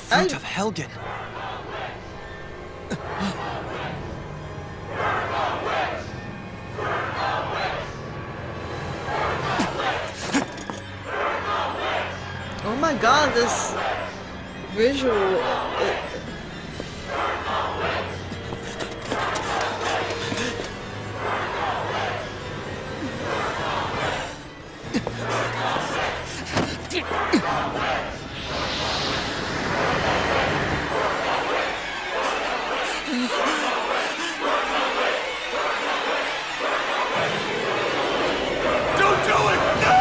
fruit of Helgen. Oh my god, this visual. Don't do it! No!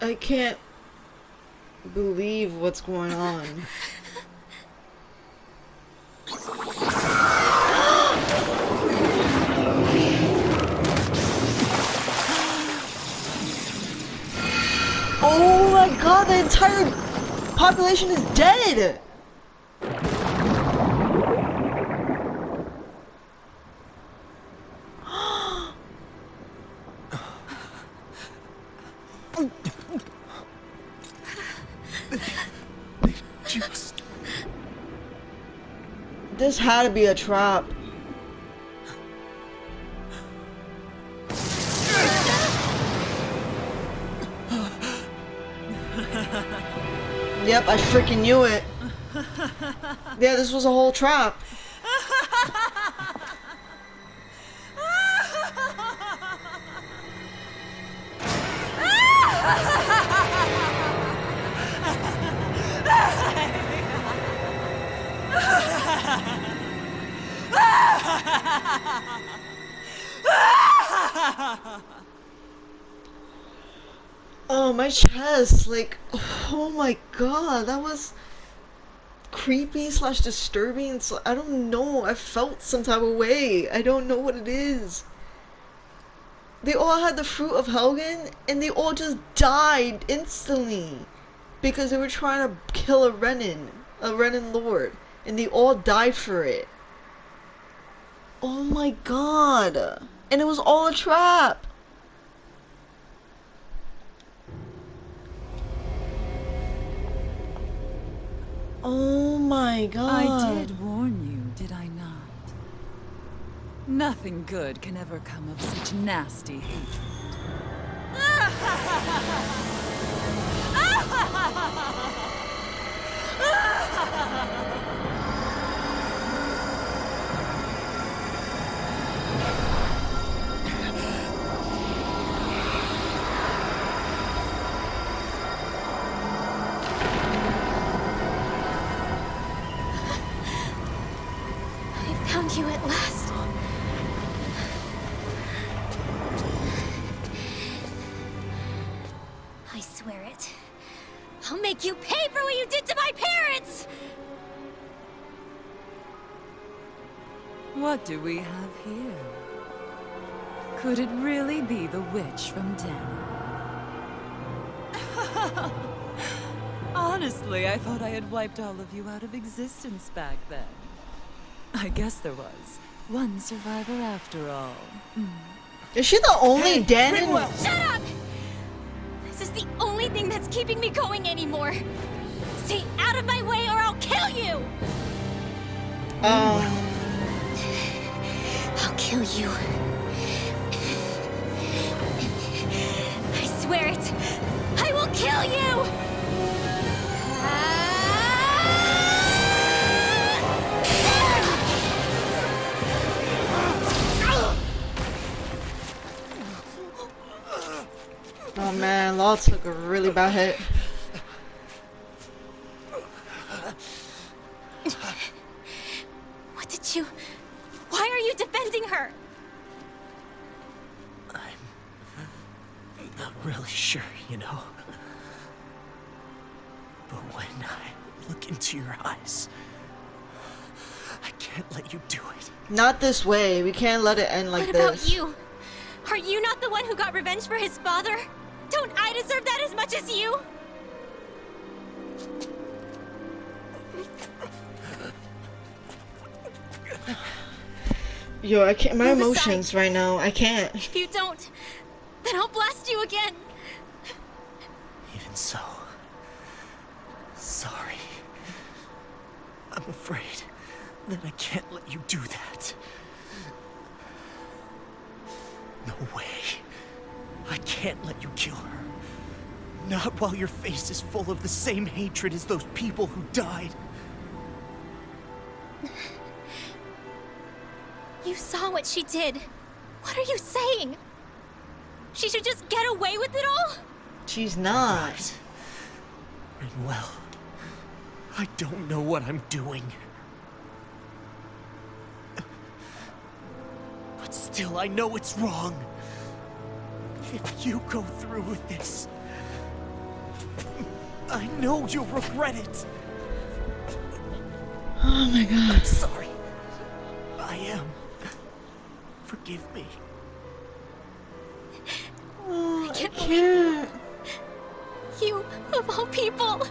I can't believe what's going on. Oh my god, the entire population is dead! Just... This had to be a trap. Yep, I freaking knew it. Yeah, this was a whole trap. Oh, my chest, like, oh my god, that was creepy slash disturbing. So I don't know, I felt some type of way. I don't know what it is. They all had the fruit of Helgen, and they all just died instantly because they were trying to kill a Renin lord, and they all died for it. Oh my god, and it was all a trap. Oh my god. I did warn you, did I not? Nothing good can ever come of such nasty hatred. Found you at last. I swear it. I'll make you pay for what you did to my parents! What do we have here? Could it really be the witch from Dana? Honestly, I thought I had wiped all of you out of existence back then. I guess there was one survivor after all. Is she the only Danon? Rinwell! Shut up! This is the only thing that's keeping me going anymore. Stay out of my way or I'll kill you! I'll kill you. I swear it. I will kill you! Oh man, Law took a really bad hit. What did you... Why are you defending her? I'm not really sure, you know. But when I look into your eyes, I can't let you do it. Not this way. We can't let it end like What this. about you? Are you not the one who got revenge for his father? Don't I deserve that as much as you? Yo, I can't. My Move aside. emotions right now. I can't. If you don't, then I'll blast you again. Even so, sorry. I'm afraid that I can't let you do that. No way. I can't let you kill her. Not while your face is full of the same hatred as those people who died. You saw what she did. What are you saying? She should just get away with it all? She's not. Right. Rinwell, I don't know what I'm doing. But still, I know it's wrong. If you go through with this, I know you'll regret it. Oh my god. I'm sorry. I am. Forgive me. Oh, I can't can't. You, of all people.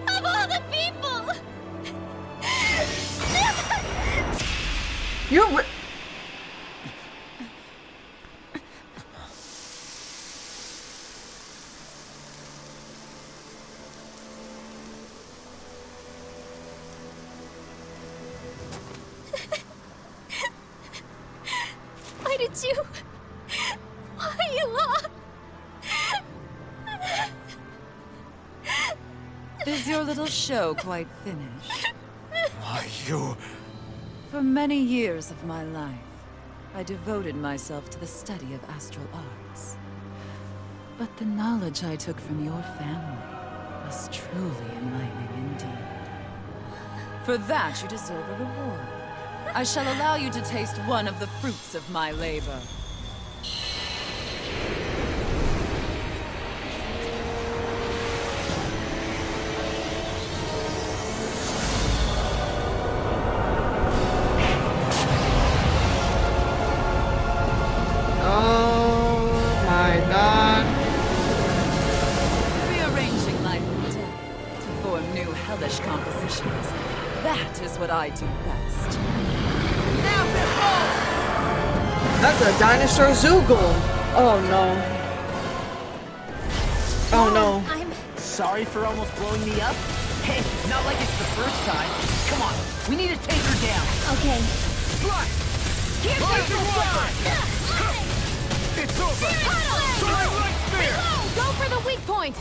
Of all the people. You're. Why did you? Why you lost? Is your little show quite finished? Why, you... For many years of my life, I devoted myself to the study of astral arts. But the knowledge I took from your family was truly enlightening indeed. For that, you deserve a reward. I shall allow you to taste one of the fruits of my labor. Oh my god. Rearranging life and death to form new hellish compositions. That is what I do best. Now behold! That's a dinosaur Zoogle. Oh no. Oh no. I'm Sorry for almost blowing me up? Hey, not like it's the first time. Come on, we need to take her down. okay. Right! Give me the one! It's over! Right there! Go for the weak point.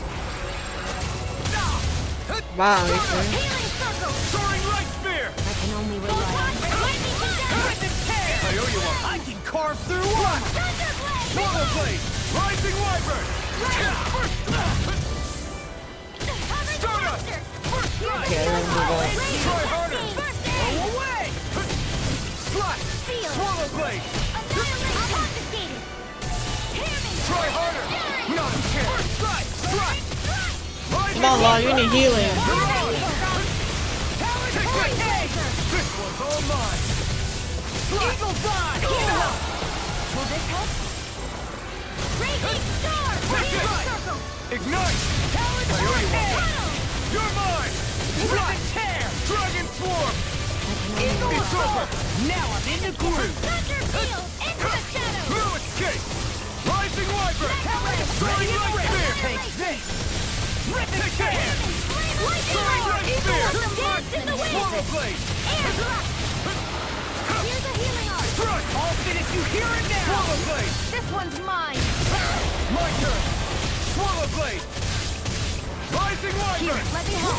Wow, you see? Healing circle. Soaring light spear! I can only rely on lightning condemn. Rip and tear! I owe you one. I can carve through one! Thunderblade. Swallow blade! Rising wyvern! First Start us! First strike! Okay, I'm gonna move on. Try harder! Go away! Slash! Swallow blade! Confiscated. Try harder! Not a chance! First strike! Strike! Come on, Law, you need healing. This one's all mine! Eagle dive! Will this help? Raging star. Healing circle. Ignite! I owe you one! You're mine! Rip and tear! Dragon swarm! It's over! Now I'm in the groove! Thunder field. Into the shadows. No escape! Rising wyvern! Soaring light spear! Take this! Rip and tear! Soaring light spear! Dance in the wind. Swallow blade! And drop. Here's a healing art. Strike! I'll finish you here and now! Swallow blade! This one's mine. My turn! Swallow blade! Rising wyvern! Let me help.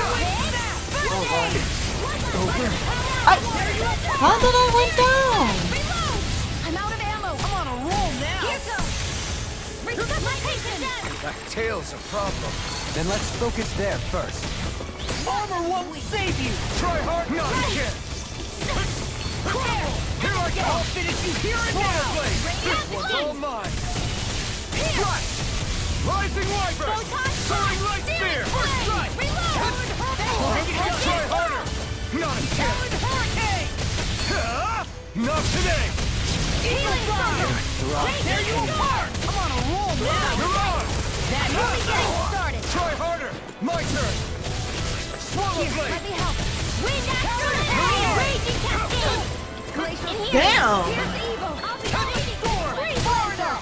How did I went down? Reload. I'm out of ammo. I'm on a roll now! Here goes. Resuscitation. That tail's a problem. Then let's focus there first. Armor won't save you! Try hard, not a chance! Here I go! I'll finish you here and now! This one's all mine! Strike! Rising wyvern! Soaring light spear! First strike! Try harder! Not a chance! Hurricane! Not today! Healing circle. Tear you apart! I'm on a roll now! You're on! That's only getting started. Try harder! My turn! Swallow blade! Let me help. Wind after wind. Raging cascade. In here. Damn. Here's evil. I'll be saving Free Blazer.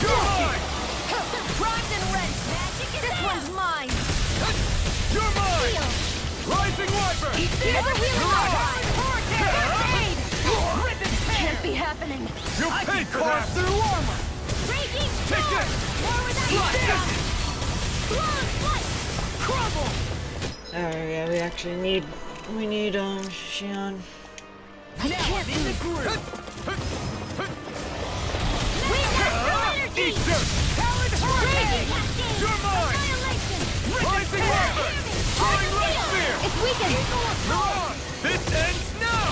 You're mine! Bronze and red. This one's mine. You're mine! Heal. Rising Wyvern! Never healing up. Barricade. Rip its hair! Can't be happening. You paid for that! Through armor! Raging Take storm. this! More without Slice. Crumble! Alright, yeah, we actually need Xion. Now I'm in the groove! We got energy. Eat dirt! Talon Hurricane! You're mine! Annihilation. Rising Wyvern! Throwing light spear! It's weakened. Miran! This ends now!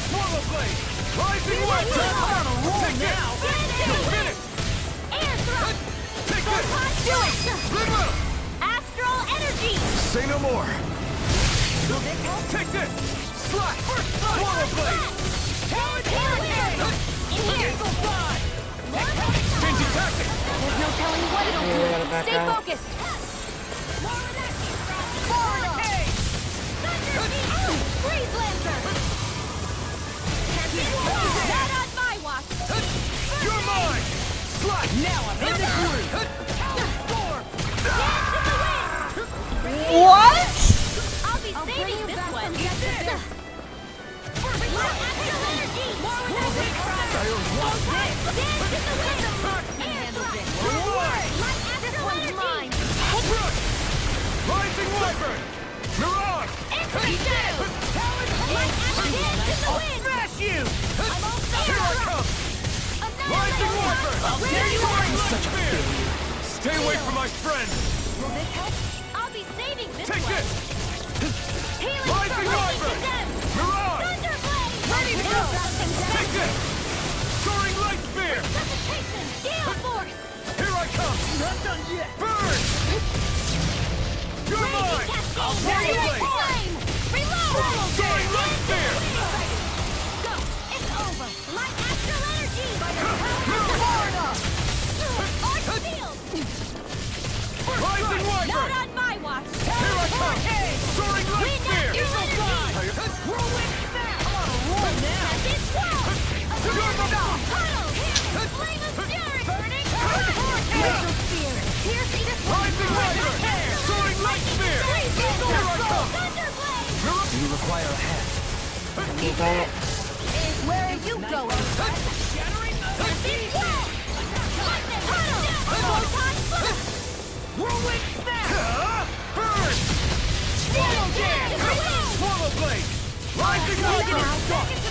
Swallow blade! Rising Wyvern! Take this! You're finished! Air thrust. Take this! Do it. Rinwell! Astral energy. Say no more! Take this! Slash! Swallow blade! Talon Hurricane. In here. Change tactics! There's no telling what it'll Yeah, we gotta do. back Stay out. focused. Forward. Thunder beat. Freeze lancer. Not on my watch. You're mine! Slash! Now I'm in the groove! Dance in the wind. What? I'll be saving this one. Astral energy. More without Dance in the wind. Air thrust. Light astral energy. Rising Wyvern! Miran! Infraction. Light astral dance in the wind. Smash you! I'm all Here I come! Rising Wyvern! Such a failure. Stay away from my friend! Will this help? I'll be saving this Take one. this! Healing Rising for Wyvern! them. Miran! Thunderblade. Ready to go! Take this! Soaring light spear! Resuscitation. Gale force. Here I come! Not done yet! Burn! You're mine! I'll Swallow blade! flame. Reload. Soaring light spear! Go. It's over. Light astral energy. Arc field. Rising Not Wyvern! on my watch. Here I come! Soaring light Wind spear! astral energy. Whirlwind snap! I'm on a roll now! Tempest swell. You're the dog! Puddle. Flame of fury. Burning. Glacial spear. Piercing this one. Rising Wyvern! Soaring light spear! Here I come! Thunderblade. Do you require a hand? We got Where are you going? Tempest swell. Puddle. Photon blast. Whirlwind snap! Burn! Swallow jam. Swallow blade! Rising Wyvern!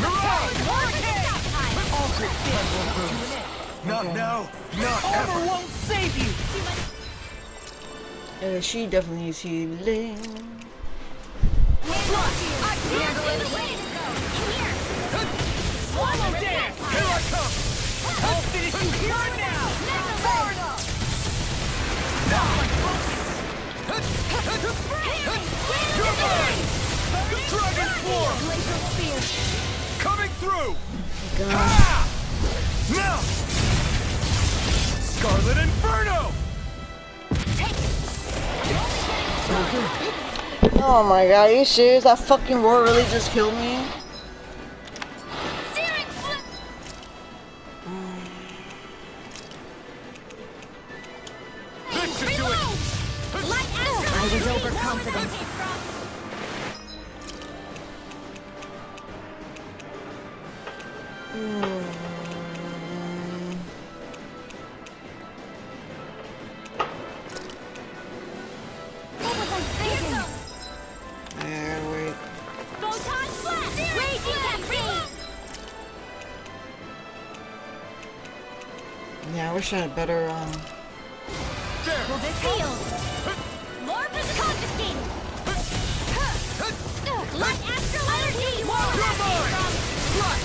Miran! Not now! Not ever! Won't save you. she definitely needs healing. Swallow jam! Here I come! I'll finish you here now. You're mine! Dragon Swarm! Coming through! Ah! Now! Scarlet Inferno! Oh my god, are you serious? That fucking roar really just killed me? This should do it! I was overconfident. What was I thinking? I gotta wait. Photon blast! Raging cascade! Yeah, I wish I had better, There! Will this heal? More confiscated! Light astral energy! You're mine! Strike!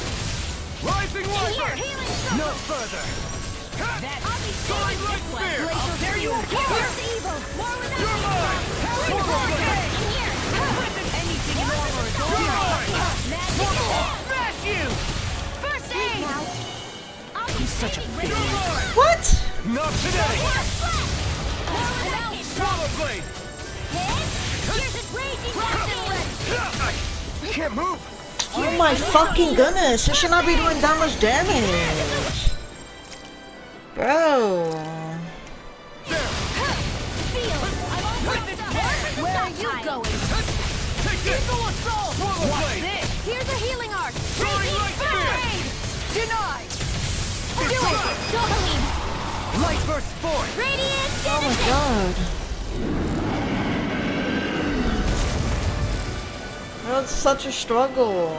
Rising Here, Wyvern! healing No circle! further! I'll be Soaring saving light this one! spear! I'll dare you! Here's evil! More without You're mine! Swallow blade! In here! Anything in armor is You're mine! Smash you. First aid! Now! I'll be such a saving You're this one! mine! What? Not today! More flash! More without Swallow blade! Here's its raging blast! I can't move! Oh my fucking goodness, it should not be doing that much damage. Bro. Where are you going? Here's a healing arc. Radiant Denied! Do it! Dopamine! Light burst forth! Radiant Oh my god. That was such a struggle.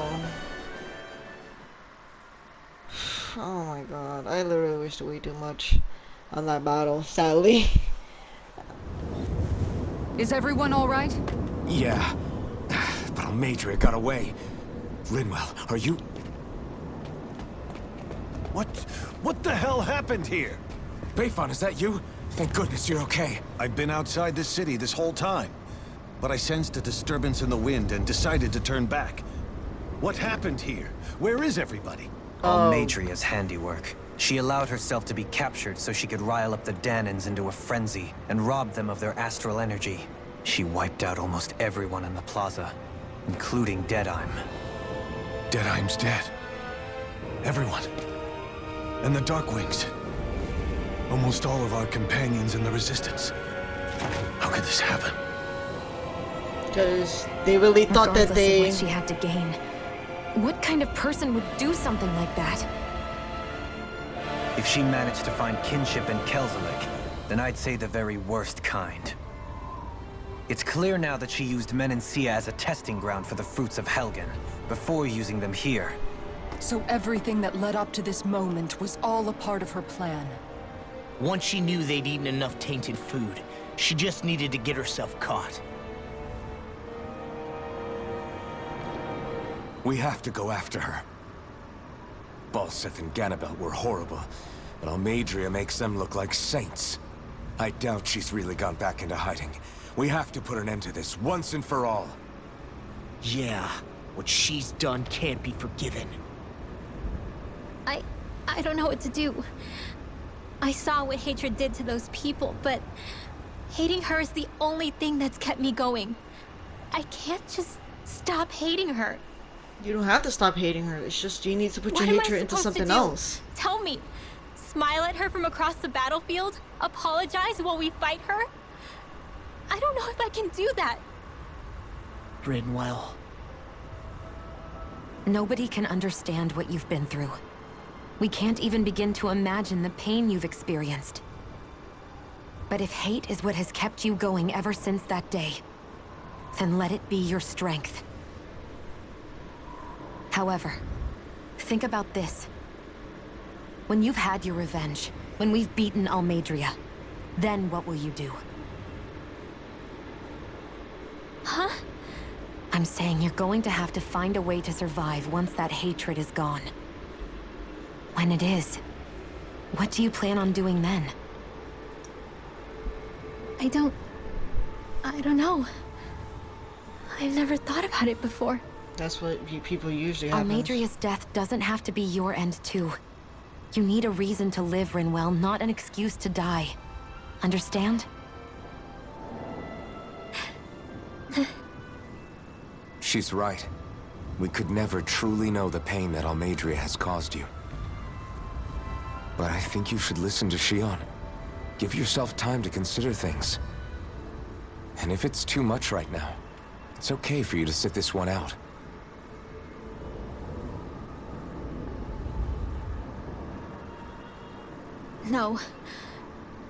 Oh my god, I literally wasted way too much on that battle, sadly. Is everyone all right? Yeah, but almeidrea got away. Rinwell, are you... What the hell happened here? Bayfon, is that you? Thank goodness you're okay. I've been outside the city this whole time, but I sensed a disturbance in the wind and decided to turn back. What happened here? Where is everybody? Almeidrea's handiwork. She allowed herself to be captured so she could rile up the Danans into a frenzy and rob them of their astral energy. She wiped out almost everyone in the plaza, including Deadheim. Deadheim's dead. Everyone. And the Darkwings. Almost all of our companions in the Resistance. How could this happen? Because they really thought that Regardless of they... what she had to gain. What kind of person would do something like that? If she managed to find kinship in Kelzelik, then I'd say the very worst kind. It's clear now that she used Menancia as a testing ground for the fruits of Helgen, before using them here. So everything that led up to this moment was all a part of her plan. Once she knew they'd eaten enough tainted food, she just needed to get herself caught. We have to go after her. Balseth and Ganabelt were horrible, but Almeidrea makes them look like saints. I doubt she's really gone back into hiding. We have to put an end to this once and for all. Yeah, what she's done can't be forgiven. I don't know what to do. I saw what hatred did to those people, but hating her is the only thing that's kept me going. I can't just stop hating her. You don't have to stop hating her. It's just you need to put What your am I hatred into supposed to something do? else. Tell me. Smile at her from across the battlefield? Apologize while we fight her? I don't know if I can do that. Rinwell. Nobody can understand what you've been through. We can't even begin to imagine the pain you've experienced. But if hate is what has kept you going ever since that day, then let it be your strength. However, think about this. When you've had your revenge, when we've beaten Almeidrea, then what will you do? Huh? I'm saying you're going to have to find a way to survive once that hatred is gone. When it is, what do you plan on doing then? I don't know. I've never thought about it before. That's what people usually have. Almeidrea's death doesn't have to be your end too. You need a reason to live, Rinwell, not an excuse to die. Understand? She's right. We could never truly know the pain that Almeidrea has caused you. But I think you should listen to Shion. Give yourself time to consider things. And if it's too much right now, it's okay for you to sit this one out. No.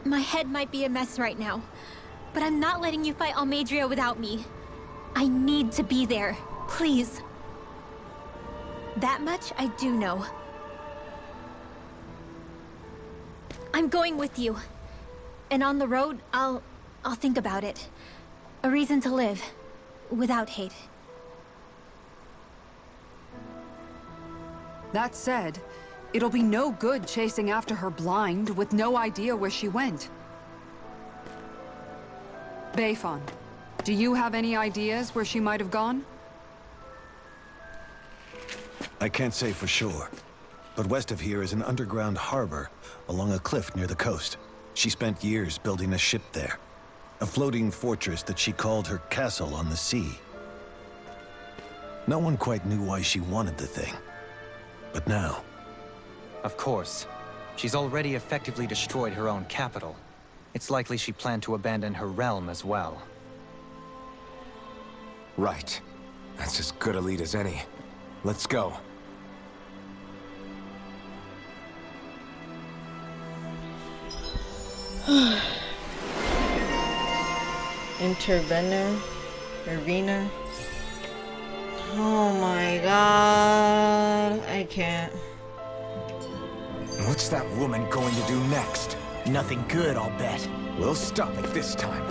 My head might be a mess right now, but I'm not letting you fight Almeidrea without me. I need to be there. Please. That much I do know. I'm going with you. And on the road, I'll think about it. A reason to live. Without hate. That said, it'll be no good chasing after her blind with no idea where she went. Bayfon, do you have any ideas where she might have gone? I can't say for sure, but west of here is an underground harbor along a cliff near the coast. She spent years building a ship there, a floating fortress that she called her castle on the sea. No one quite knew why she wanted the thing. But now... Of course. She's already effectively destroyed her own capital. It's likely she planned to abandon her realm as well. Right. That's as good a lead as any. Let's go. Intervenor. Arena. Oh my god. I can't. What's that woman going to do next? Nothing good, I'll bet. We'll stop it this time.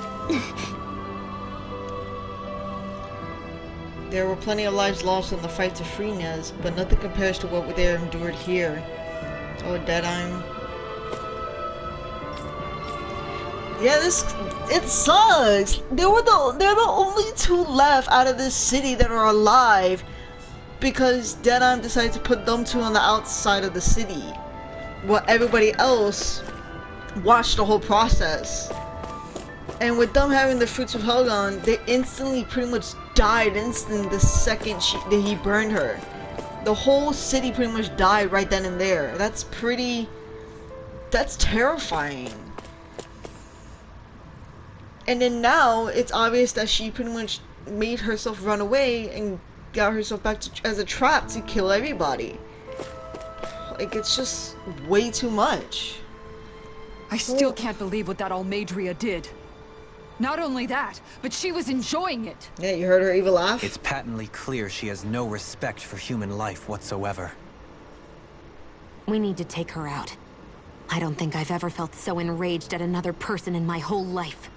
There were plenty of lives lost in the fight to free Niez, but nothing compares to what they endured here. Oh, Deadime. Yeah, it sucks. They're the only two left out of this city that are alive because Deadime decided to put them two on the outside of the city, while everybody else watched the whole process. And with them having the fruits of Helgon, they instantly pretty much died instantly the second that he burned her. The whole city pretty much died right then and there. That's terrifying. And then now it's obvious that she pretty much made herself run away and got herself back as a trap to kill everybody. Like, it's just way too much. I still can't believe what that almeidrea did. Not only that, but she was enjoying it. Yeah, you heard her evil laugh? It's patently clear she has no respect for human life whatsoever. We need to take her out. I don't think I've ever felt so enraged at another person in my whole life.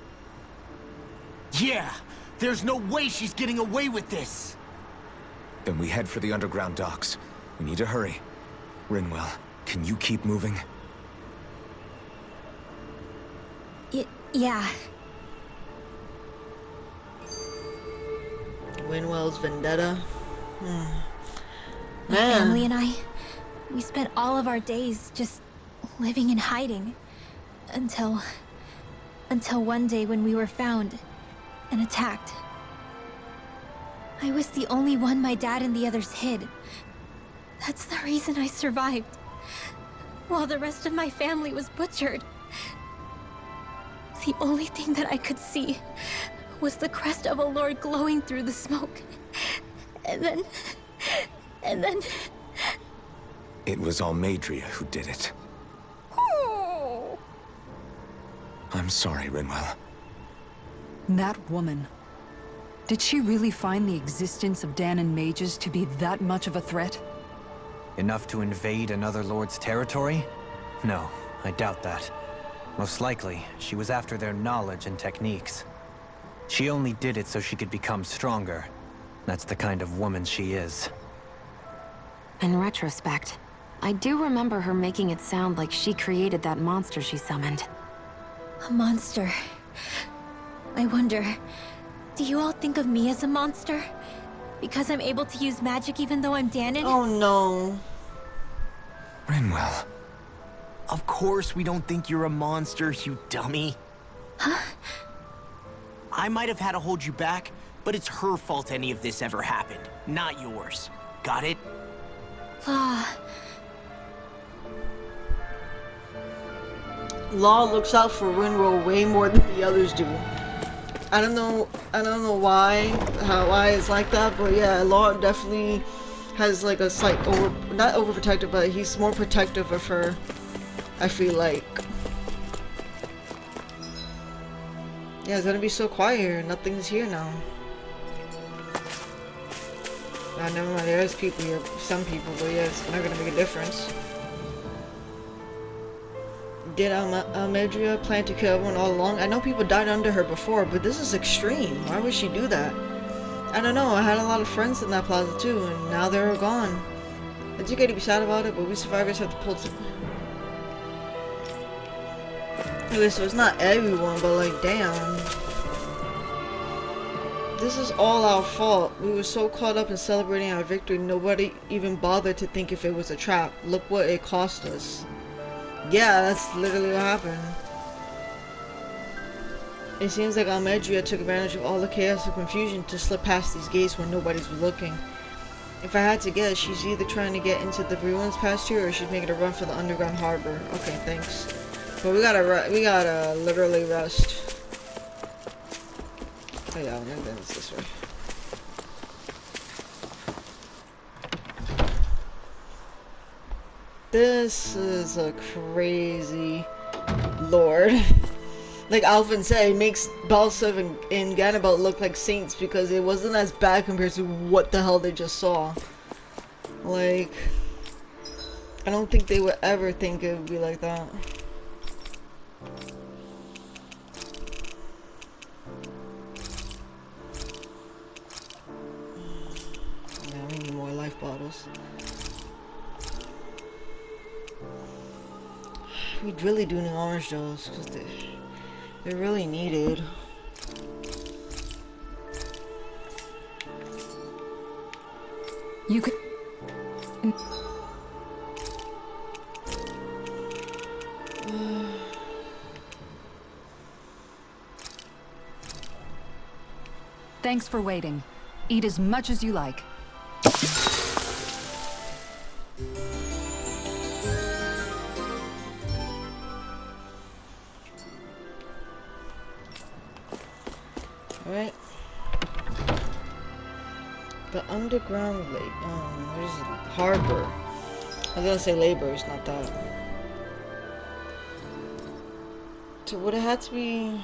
Yeah! There's no way she's getting away with this! Then we head for the underground docks. We need to hurry. Rinwell, can you keep moving? Yeah. Winwell's vendetta. My family and I, we spent all of our days just living in hiding. Until one day when we were found and attacked. I was the only one my dad and the others hid. That's the reason I survived. While the rest of my family was butchered. The only thing that I could see was the crest of a lord glowing through the smoke. And then... It was Almeidrea who did it. Oh. I'm sorry, Rinwell. That woman. Did she really find the existence of Danon mages to be that much of a threat? Enough to invade another lord's territory? No, I doubt that. Most likely, she was after their knowledge and techniques. She only did it so she could become stronger. That's the kind of woman she is. In retrospect, I do remember her making it sound like she created that monster she summoned. A monster. I wonder, do you all think of me as a monster? Because I'm able to use magic even though I'm Danon? Oh no. Rinwell. Of course we don't think you're a monster, you dummy. Huh? I might have had to hold you back, but it's her fault any of this ever happened, not yours. Got it? Law looks out for Rinwell way more than the others do. I don't know why it's like that, but yeah, Law definitely has like a slight not overprotective, but he's more protective of her, I feel like. Yeah, it's gonna be so quiet here. Nothing's here now. Ah, never mind. There's people here. Some people, but yeah, it's not gonna make a difference. Did almeidrea plan to kill everyone all along? I know people died under her before, but this is extreme. Why would she do that? I don't know. I had a lot of friends in that plaza too, and now they're all gone. It's okay to be sad about it, but we survivors have to pull some. Okay, so it's not everyone, but like, damn. This is all our fault. We were so caught up in celebrating our victory, nobody even bothered to think if it was a trap. Look what it cost us. Yeah, that's literally what happened. It seems like almeidrea took advantage of all the chaos and confusion to slip past these gates when nobody's looking. If I had to guess, she's either trying to get into the ruins past here, or she's making a run for the underground harbor. Okay, thanks. But we gotta literally rest. Oh yeah, maybe it's this way. This is a crazy lord. Like Alvin said, it makes Balsov and Ganabelt look like saints because it wasn't as bad compared to what the hell they just saw. Like, I don't think they would ever think it would be like that. Yeah, we need more life bottles. We really do need orange those because they're really needed. You could... Thanks for waiting. Eat as much as you like. Alright. The underground what is it? Harbor. I was gonna say labor, it's not that. So would it have to be...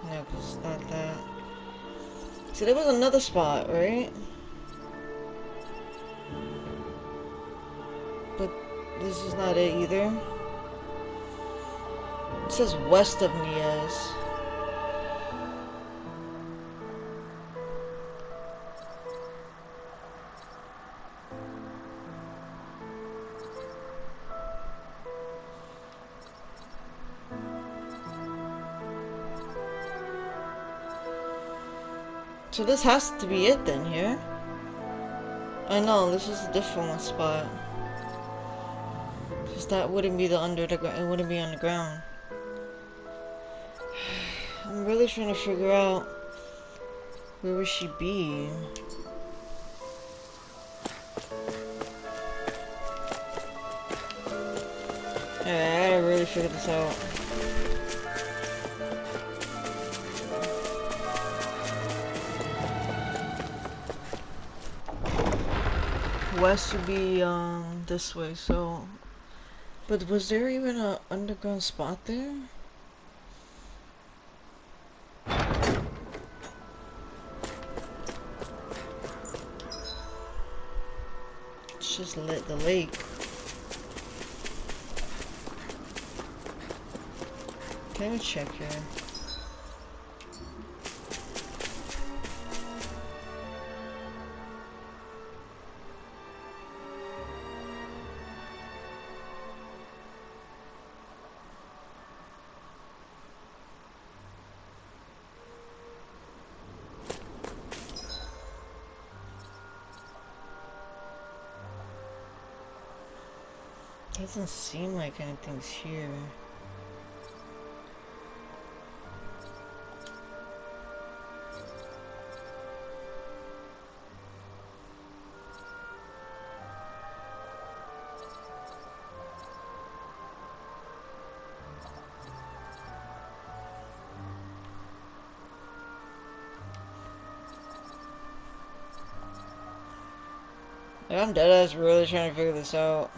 No, because it's not that. So there was another spot, right? But this is not it either. It says west of Niez. So this has to be it then here. I know, this is a different spot. Because that wouldn't be the it wouldn't be underground. I'm really trying to figure out where would she be. Alright, I gotta really figure this out. West would be this way, so... But was there even an underground spot there? It's just lit the lake. Let me check here. Doesn't seem like anything's here. I'm deadass really trying to figure this out.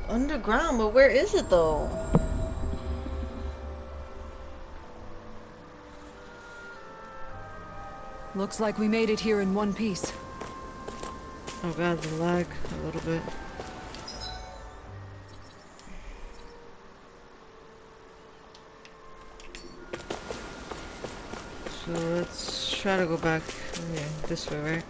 Underground, but where is it though? Looks like we made it here in one piece. Oh god, the lag a little bit. So let's try to go back this way, right?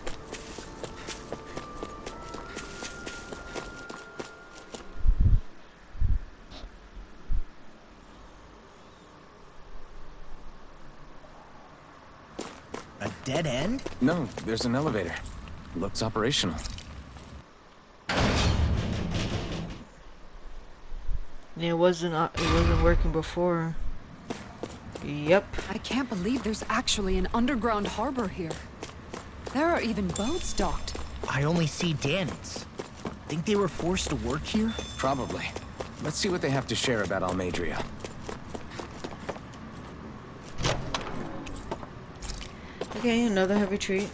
A dead end? No, there's an elevator. Looks operational. Yeah, it wasn't working before. Yep. I can't believe there's actually an underground harbor here. There are even boats docked. I only see Danans. Think they were forced to work here? Probably. Let's see what they have to share about Almeidrea. Okay, another heavy treat.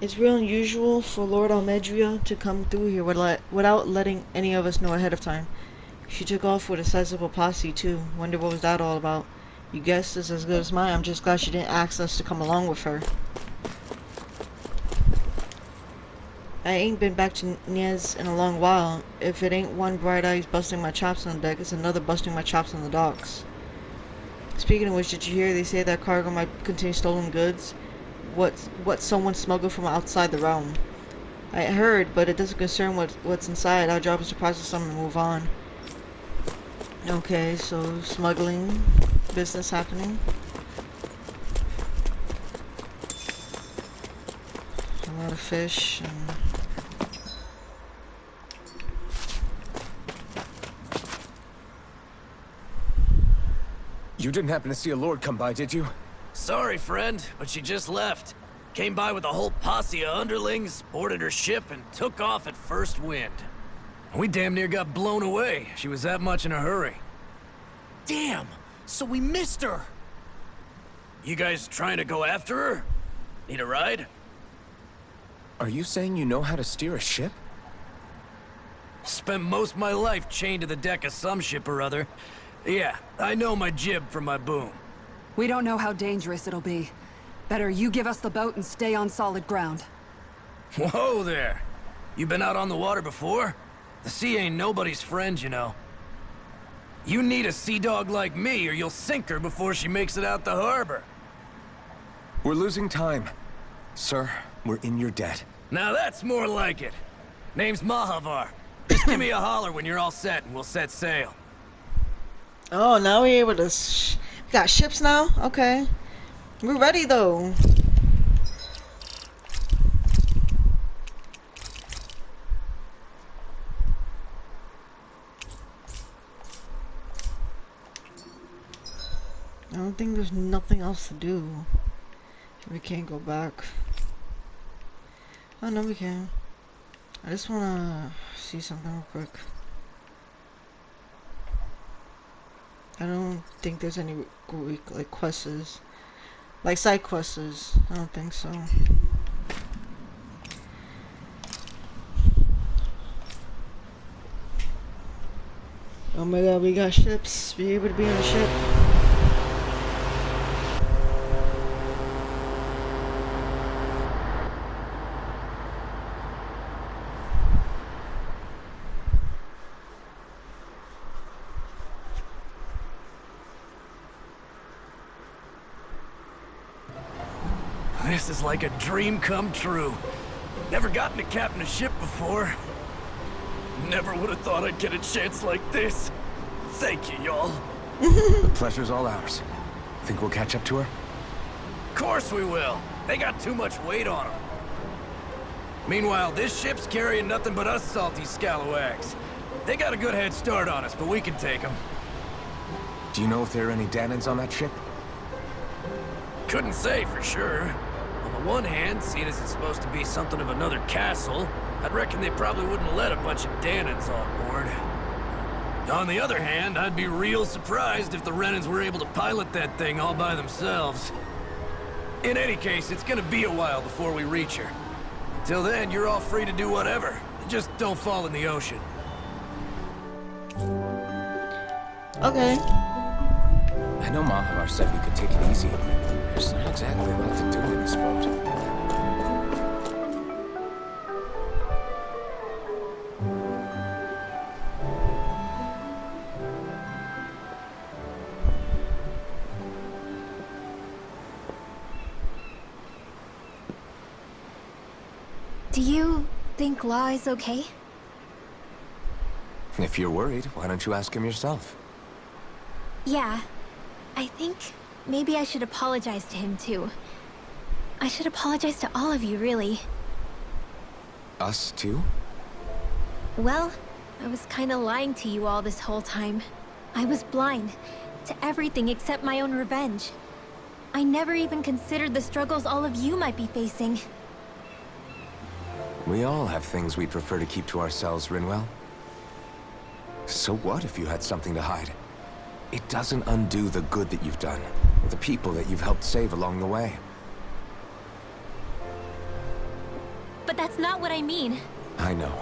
It's real unusual for Lord Almeidrea to come through here without letting any of us know ahead of time. She took off with a sizable posse too. Wonder what was that all about. You guessed is as good as mine. I'm just glad she didn't ask us to come along with her. I ain't been back to Niez in a long while. If it ain't one bright eyes busting my chops on the deck, it's another busting my chops on the docks. Speaking of which, did you hear they say that cargo might contain stolen goods? What someone smuggled from outside the realm. I heard, but it doesn't concern what's inside. Our job is to process them and move on. Okay, so smuggling business happening. A lot of fish and You didn't happen to see a lord come by, did you? Sorry, friend, but she just left. Came by with a whole posse of underlings, boarded her ship, and took off at first wind. We damn near got blown away. She was that much in a hurry. Damn! So we missed her! You guys trying to go after her? Need a ride? Are you saying you know how to steer a ship? Spent most of my life chained to the deck of some ship or other. Yeah, I know my jib from my boom. We don't know how dangerous it'll be. Better you give us the boat and stay on solid ground. Whoa there! You been out on the water before? The sea ain't nobody's friend, you know. You need a sea dog like me, or you'll sink her before she makes it out the harbor. We're losing time. Sir, we're in your debt. Now that's more like it. Name's Mahavar. Just give me a holler when you're all set and we'll set sail. oh, now we're able to we got ships now? Okay. We're ready though. I don't think there's nothing else to do. We can't go back. Oh no, we can. I just wanna see something real quick. I don't think there's any like quests, like side quests. I don't think so. Oh my god, we got ships. Be able to be on a ship. This is like a dream come true. Never gotten to captain a ship before. Never would have thought I'd get a chance like this. Thank you, y'all. The pleasure's all ours. Think we'll catch up to her? Of course we will. They got too much weight on them. Meanwhile, this ship's carrying nothing but us salty scalawags. They got a good head start on us, but we can take them. Do you know if there are any Danans on that ship? Couldn't say for sure. On the one hand, seeing as it's supposed to be something of another castle, I'd reckon they probably wouldn't let a bunch of Danans on board. On the other hand, I'd be real surprised if the Renans were able to pilot that thing all by themselves. In any case, it's gonna be a while before we reach her. Until then, you're all free to do whatever. Just don't fall in the ocean. Okay. I know Mahavar said we could take it easy, but there's not exactly a lot to do in this boat. Do you think Law is okay? If you're worried, why don't you ask him yourself? Yeah. I think maybe I should apologize to him too. I should apologize to all of you, really. Us too? Well, I was kinda lying to you all this whole time. I was blind to everything except my own revenge. I never even considered the struggles all of you might be facing. We all have things we'd prefer to keep to ourselves, Rinwell. So what if you had something to hide? It doesn't undo the good that you've done, or the people that you've helped save along the way. But that's not what I mean. I know.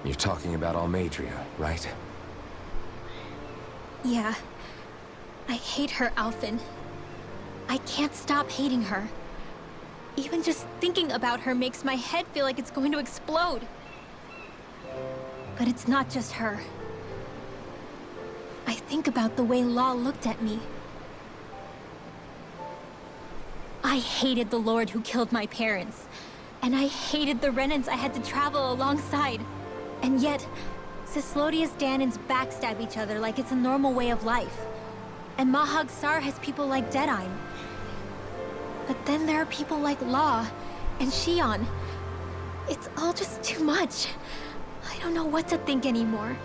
You're talking about almeidrea, right? Yeah. I hate her, Alphen. I can't stop hating her. Even just thinking about her makes my head feel like it's going to explode. But it's not just her. I think about the way Law looked at me. I hated the Lord who killed my parents. And I hated the Renans I had to travel alongside. And yet, Cyslodia's Danans backstab each other like it's a normal way of life. And Mahag Sar has people like Deadime. But then there are people like Law and Shion. It's all just too much. I don't know what to think anymore.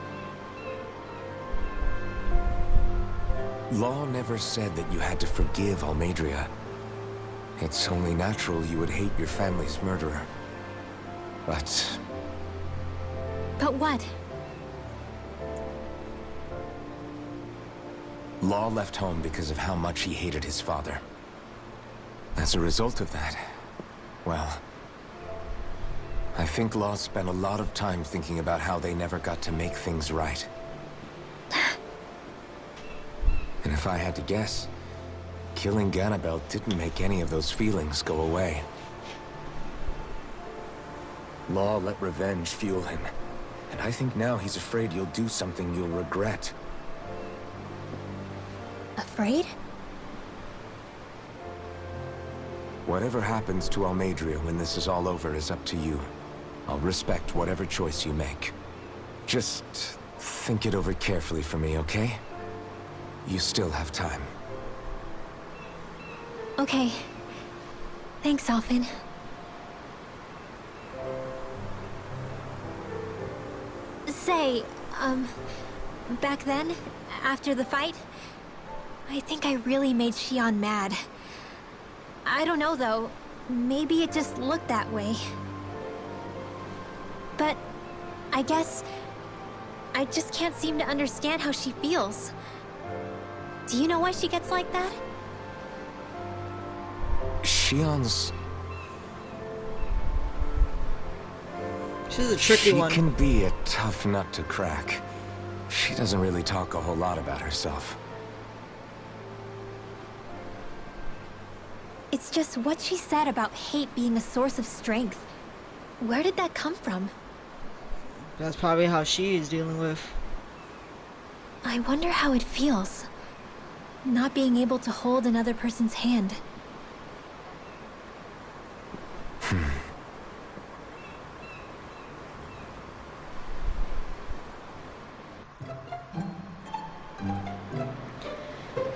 Law never said that you had to forgive almeidrea. It's only natural you would hate your family's murderer. But But what? Law left home because of how much he hated his father. As a result of that, well, I think Law spent a lot of time thinking about how they never got to make things right. And if I had to guess, killing Ganabel didn't make any of those feelings go away. Law let revenge fuel him, and I think now he's afraid you'll do something you'll regret. Afraid? Whatever happens to almeidrea when this is all over is up to you. I'll respect whatever choice you make. Just think it over carefully for me, okay? You still have time. Okay. Thanks, Alphen. Say, back then, after the fight, I think I really made Shion mad. I don't know, though. Maybe it just looked that way. But I guess I just can't seem to understand how she feels. Do you know why she gets like that? Shion's... She's a tricky one. She can be a tough nut to crack. She doesn't really talk a whole lot about herself. It's just what she said about hate being a source of strength. Where did that come from? That's probably how she is dealing with. I wonder how it feels. Not being able to hold another person's hand.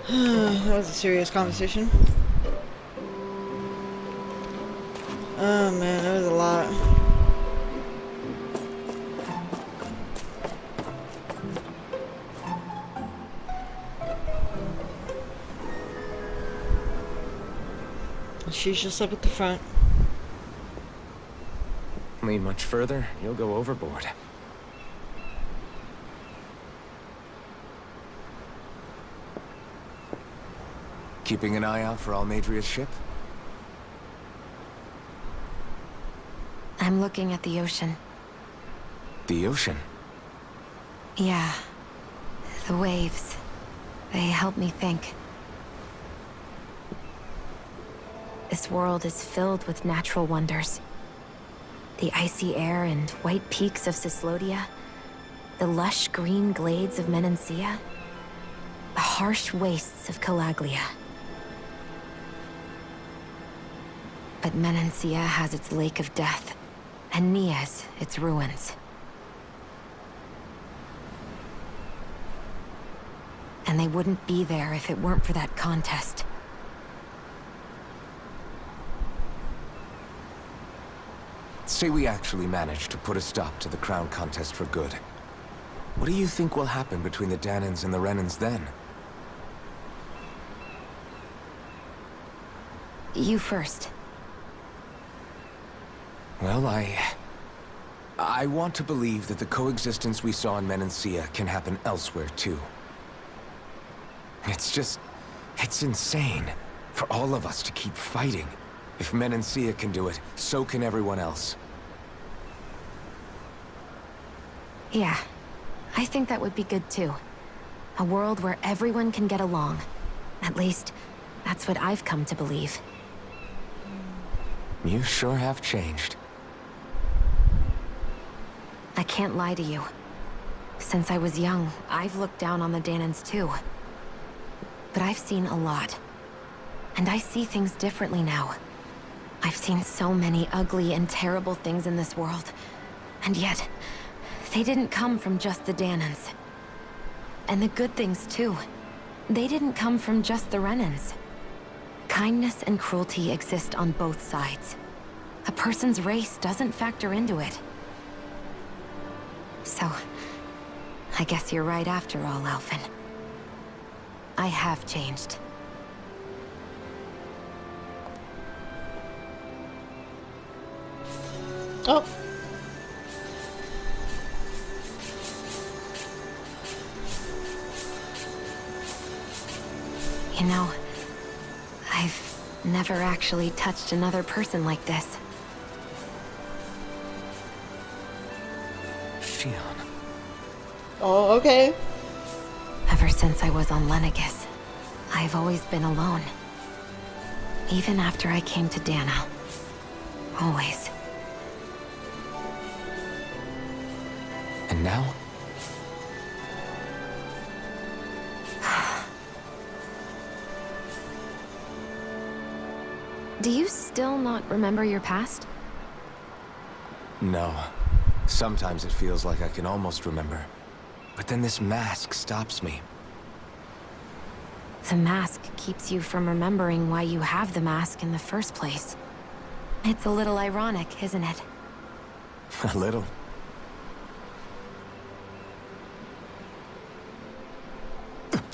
That was a serious conversation. Oh man, that was a lot. She's just up at the front. Lean much further, you'll go overboard. Keeping an eye out for almeidrea's ship? I'm looking at the ocean. The ocean? Yeah. The waves. They help me think. This world is filled with natural wonders. The icy air and white peaks of Cyslodia. The lush green glades of Menancia. The harsh wastes of Calaglia. But Menancia has its Lake of Death, and Niez, its ruins. And they wouldn't be there if it weren't for that contest. Say we actually managed to put a stop to the crown contest for good. What do you think will happen between the Danans and the Renans then? You first. Well, I want to believe that the coexistence we saw in Menancia can happen elsewhere, too. It's insane for all of us to keep fighting. If Menancia can do it, so can everyone else. Yeah, I think that would be good too. A world where everyone can get along. At least, that's what I've come to believe. You sure have changed. I can't lie to you. Since I was young, I've looked down on the Danans too. But I've seen a lot. And I see things differently now. I've seen so many ugly and terrible things in this world. And yet, they didn't come from just the Danans. And the good things too. They didn't come from just the Renans. Kindness and cruelty exist on both sides. A person's race doesn't factor into it. So, I guess you're right after all, Alphen. I have changed. Oh. You know, I've never actually touched another person like this. Shion. Oh, okay. Ever since I was on Lenegis, I've always been alone. Even after I came to Dana. Always. And now? Do you still not remember your past? No. Sometimes it feels like I can almost remember. But then this mask stops me. The mask keeps you from remembering why you have the mask in the first place. It's a little ironic, isn't it? A little.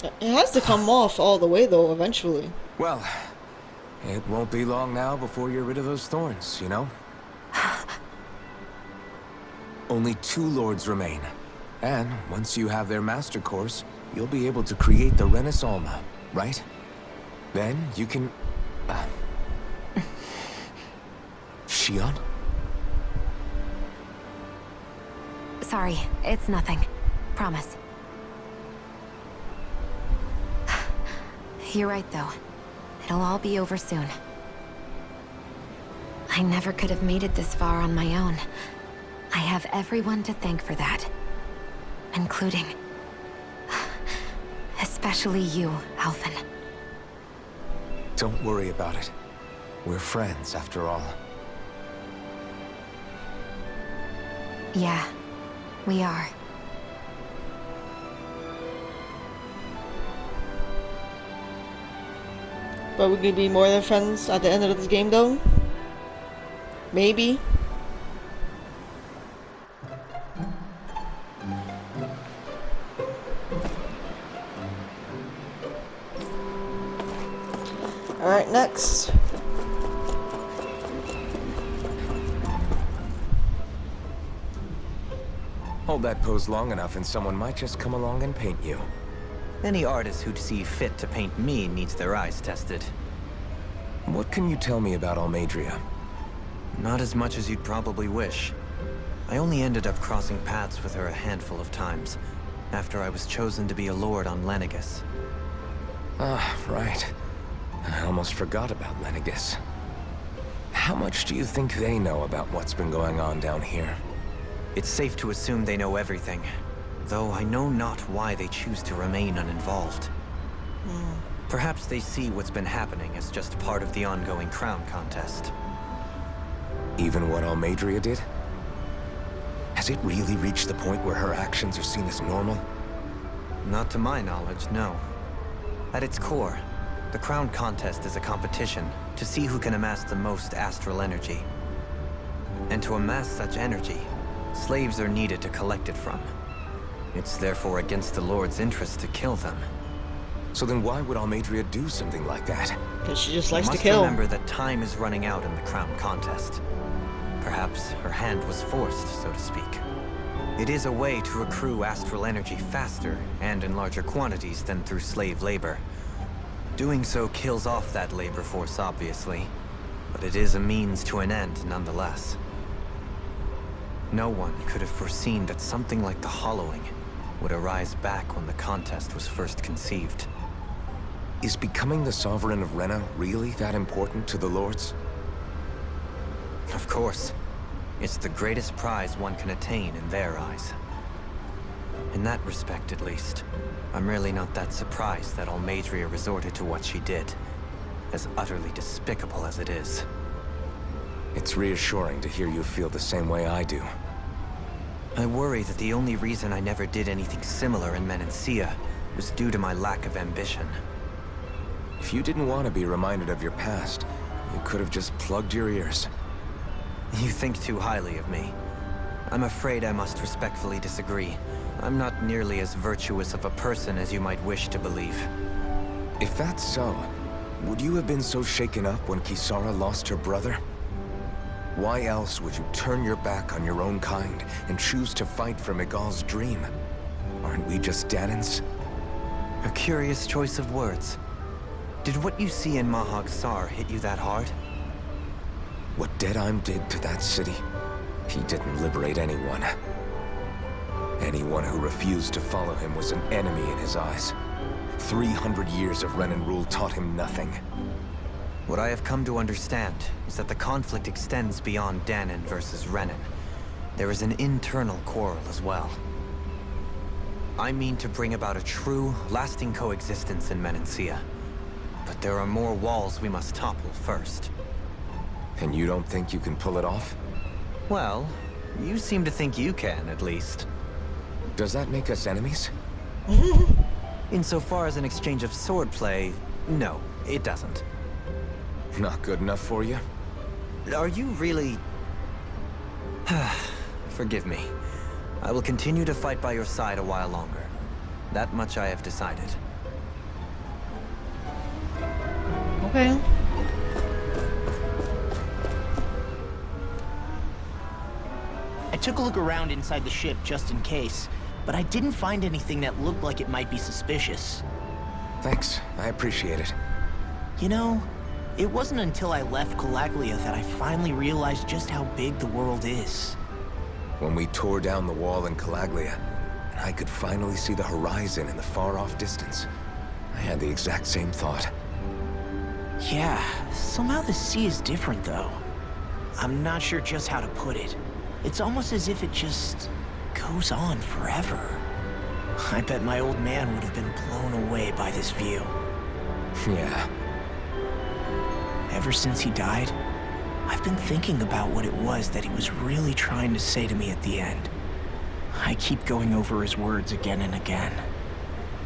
It has to come off all the way, though, eventually. Well, it won't be long now before you're rid of those thorns, you know? Only 2 lords remain. And once you have their master course, you'll be able to create the Renis Alma, right? Then you can... Shion? Sorry, it's nothing. Promise. You're right, though. It'll all be over soon. I never could have made it this far on my own. I have everyone to thank for that. Including... especially you, Alphen. Don't worry about it. We're friends, after all. Yeah, we are. But we could be more than friends at the end of this game, though? Maybe. Alright, next. Hold that pose long enough and someone might just come along and paint you. Any artist who'd see fit to paint me needs their eyes tested. What can you tell me about Almeidrea? Not as much as you'd probably wish. I only ended up crossing paths with her a handful of times, after I was chosen to be a lord on Lenegis. Ah, right. I almost forgot about Lenegis. How much do you think they know about what's been going on down here? It's safe to assume they know everything, though I know not why they choose to remain uninvolved. Perhaps they see what's been happening as just part of the ongoing crown contest. Even what Almeidrea did? Has it really reached the point where her actions are seen as normal? Not to my knowledge, no. At its core, the crown contest is a competition to see who can amass the most astral energy. And to amass such energy, slaves are needed to collect it from. It's therefore against the Lord's interest to kill them. So then why would Almeidrea do something like that? Because she just likes to Must kill. remember that time is running out in the crown contest. Perhaps her hand was forced, so to speak. It is a way to accrue astral energy faster and in larger quantities than through slave labor. Doing so kills off that labor force, obviously, but it is a means to an end nonetheless. No one could have foreseen that something like the Hollowing would arise back when the contest was first conceived. Is becoming the Sovereign of Renna really that important to the Lords? Of course. It's the greatest prize one can attain in their eyes. In that respect, at least, I'm really not that surprised that Almeidrea resorted to what she did, as utterly despicable as it is. It's reassuring to hear you feel the same way I do. I worry that the only reason I never did anything similar in Menancia was due to my lack of ambition. If you didn't want to be reminded of your past, you could have just plugged your ears. You think too highly of me. I'm afraid I must respectfully disagree. I'm not nearly as virtuous of a person as you might wish to believe. If that's so, would you have been so shaken up when Kisara lost her brother? Why else would you turn your back on your own kind and choose to fight for Miguel's dream? Aren't we just Danans? A curious choice of words. Did what you see in Mahag Sar hit you that hard? What Deadheim did to that city, he didn't liberate anyone. Anyone who refused to follow him was an enemy in his eyes. 300 years of Renan rule taught him nothing. What I have come to understand is that the conflict extends beyond Danan versus Renan. There is an internal quarrel as well. I mean to bring about a true, lasting coexistence in Menancia. But there are more walls we must topple first. And you don't think you can pull it off? Well, you seem to think you can, at least. Does that make us enemies? Insofar as an exchange of swordplay, no, it doesn't. Not good enough for you? Are you really... Forgive me. I will continue to fight by your side a while longer. That much I have decided. Okay. I took a look around inside the ship just in case, but I didn't find anything that looked like it might be suspicious. Thanks, I appreciate it. You know, it wasn't until I left Calaglia that I finally realized just how big the world is. When we tore down the wall in Calaglia, and I could finally see the horizon in the far-off distance, I had the exact same thought. Yeah, somehow the sea is different though. I'm not sure just how to put it. It's almost as if it just goes on forever. I bet my old man would have been blown away by this view. Yeah. Ever since he died, I've been thinking about what it was that he was really trying to say to me at the end. I keep going over his words again and again.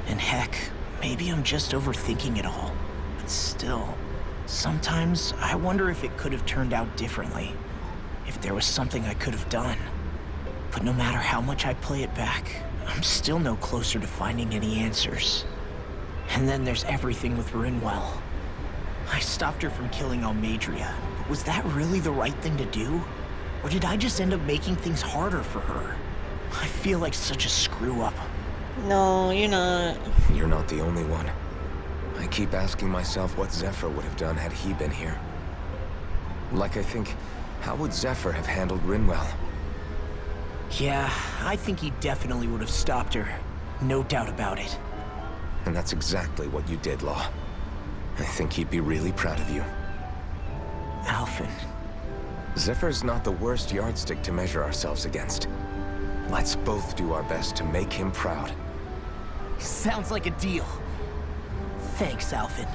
And heck, maybe I'm just overthinking it all. But still, sometimes I wonder if it could have turned out differently. If there was something I could have done. But no matter how much I play it back, I'm still no closer to finding any answers. And then there's everything with Rinwell. I stopped her from killing Almeidrea, but was that really the right thing to do? Or did I just end up making things harder for her? I feel like such a screw-up. No, you're not. You're not the only one. I keep asking myself what Zephyr would have done had he been here. Like I think, how would Zephyr have handled Rinwell? Yeah, I think he definitely would have stopped her. No doubt about it. And that's exactly what you did, Law. I think he'd be really proud of you. Alphen. Zephyr's not the worst yardstick to measure ourselves against. Let's both do our best to make him proud. Sounds like a deal. Thanks, Alphen.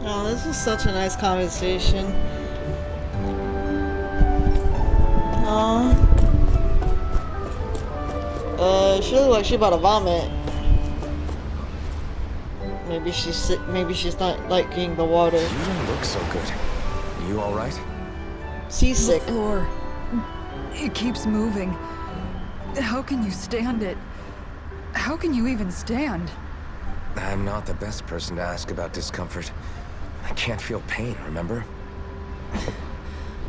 Oh, this was such a nice conversation. Aww. She looks like she about to vomit. Maybe she's sick. Maybe she's not liking the water. You don't look so good. You all right? Seasick. The floor. It keeps moving. How can you stand it? How can you even stand? I'm not the best person to ask about discomfort. I can't feel pain, remember?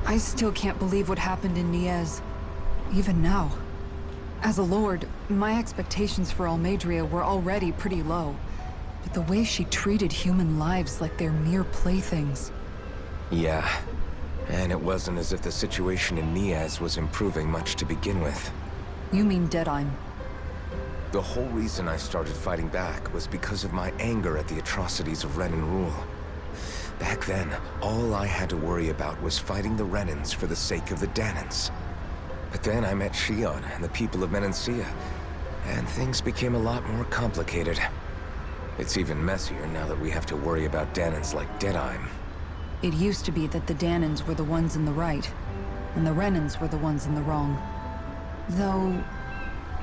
I still can't believe what happened in Niez. Even now. As a lord, my expectations for Almeidrea were already pretty low. But the way she treated human lives like they're mere playthings. Yeah. And it wasn't as if the situation in Niez was improving much to begin with. You mean Deadheim? The whole reason I started fighting back was because of my anger at the atrocities of Renan rule. Back then, all I had to worry about was fighting the Renans for the sake of the Danans. But then I met Shion and the people of Menancia, and things became a lot more complicated. It's even messier now that we have to worry about Danans like Deadheim. It used to be that the Danans were the ones in the right, and the Renans were the ones in the wrong. Though,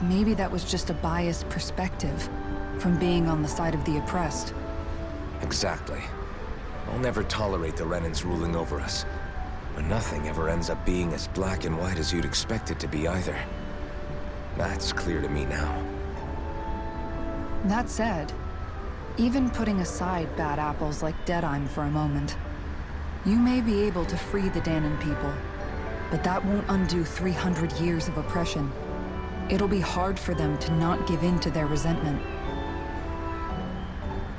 maybe that was just a biased perspective from being on the side of the oppressed. Exactly. I'll never tolerate the Renans ruling over us. But nothing ever ends up being as black and white as you'd expect it to be either. That's clear to me now. That said, even putting aside bad apples like Deadheim for a moment, you may be able to free the Danan people, but that won't undo 300 years of oppression. It'll be hard for them to not give in to their resentment.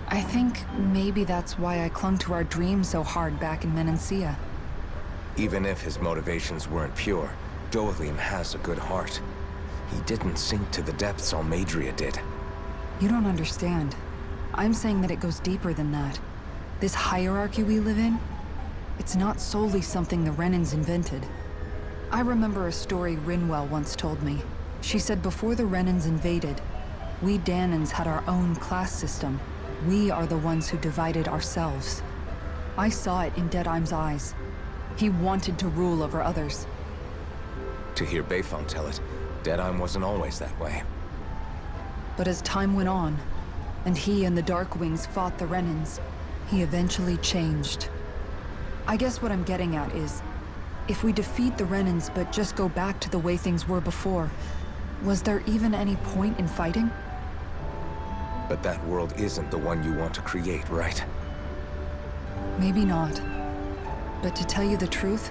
I think maybe that's why I clung to our dream so hard back in Menancia. Even if his motivations weren't pure, Dohalim has a good heart. He didn't sink to the depths Almeidrea did. You don't understand. I'm saying that it goes deeper than that. This hierarchy we live in, it's not solely something the Renans invented. I remember a story Rinwell once told me. She said before the Renans invaded, we Danans had our own class system. We are the ones who divided ourselves. I saw it in Deadheim's eyes. He wanted to rule over others. To hear Beifong tell it, Deadheim wasn't always that way. But as time went on, and he and the Darkwings fought the Renans, he eventually changed. I guess what I'm getting at is, if we defeat the Renans but just go back to the way things were before, was there even any point in fighting? But that world isn't the one you want to create, right? Maybe not. But to tell you the truth,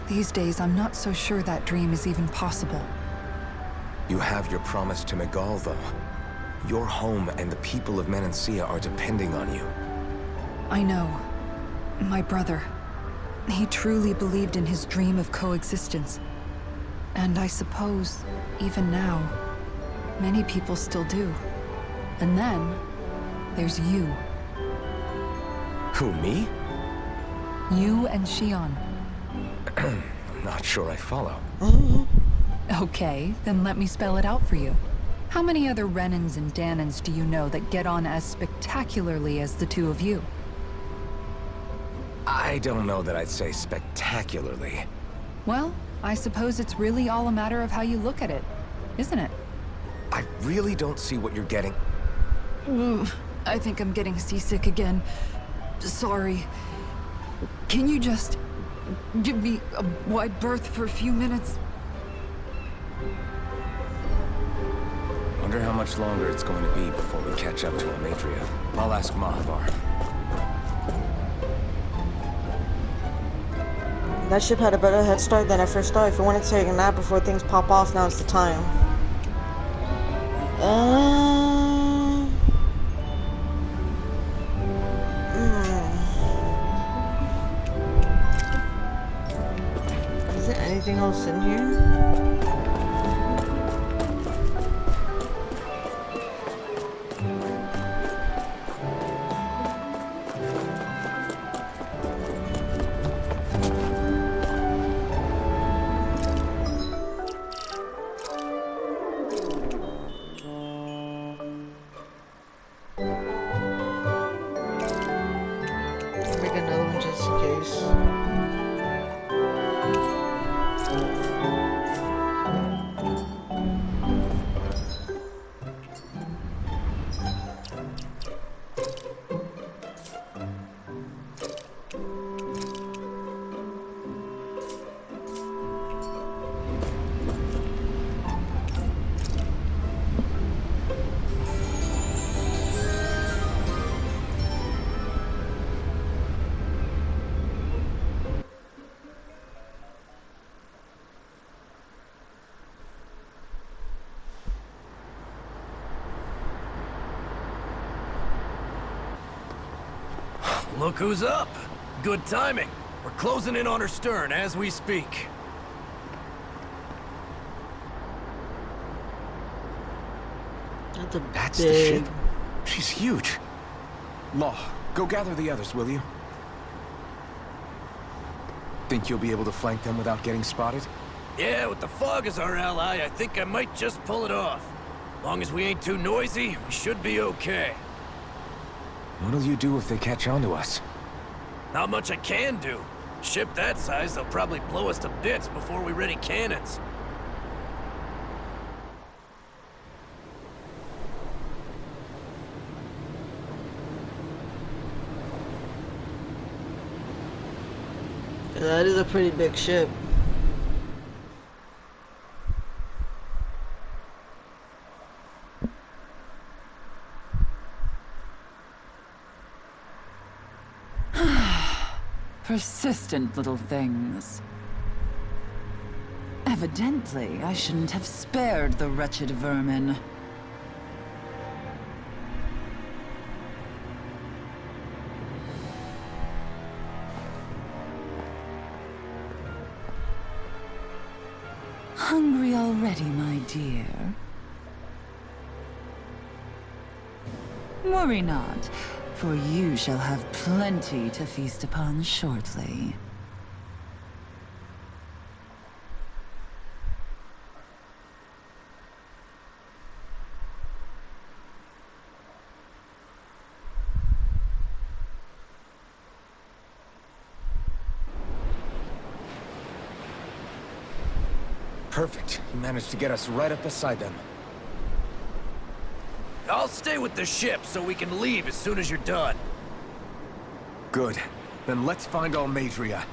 these days I'm not so sure that dream is even possible. You have your promise to Megal, though. Your home and the people of Menancia are depending on you. I know. My brother. He truly believed in his dream of coexistence. And I suppose, even now, many people still do. And then, there's you. Who, me? You and Shion. I'm not sure I follow. Okay, then let me spell it out for you. How many other Renans and Danans do you know that get on as spectacularly as the two of you? I don't know that I'd say spectacularly. Well, I suppose it's really all a matter of how you look at it, isn't it? I really don't see what you're getting. I think I'm getting seasick again. Sorry. Can you just give me a wide berth for a few minutes? Wonder how much longer it's going to be before we catch up to Almeidrea. I'll ask Mahavar. That ship had a better head start than I first thought. If you wanted to take a nap before things pop off, now's the time. Is there anything else in here? Make another one just in case. Look who's up. Good timing. We're closing in on her stern as we speak. That's the ship? She's huge. Law, go gather the others, will you? Think you'll be able to flank them without getting spotted? Yeah, with the fog as our ally, I think I might just pull it off. Long as we ain't too noisy, we should be okay. What'll you do if they catch on to us? Not much I can do. Ship that size, they'll probably blow us to bits before we ready cannons. That is a pretty big ship. Persistent little things. Evidently, I shouldn't have spared the wretched vermin. Hungry already, my dear? Worry not, for you shall have plenty to feast upon shortly. Perfect. You managed to get us right up beside them. I'll stay with the ship so we can leave as soon as you're done. Good. Then let's find almeidrea.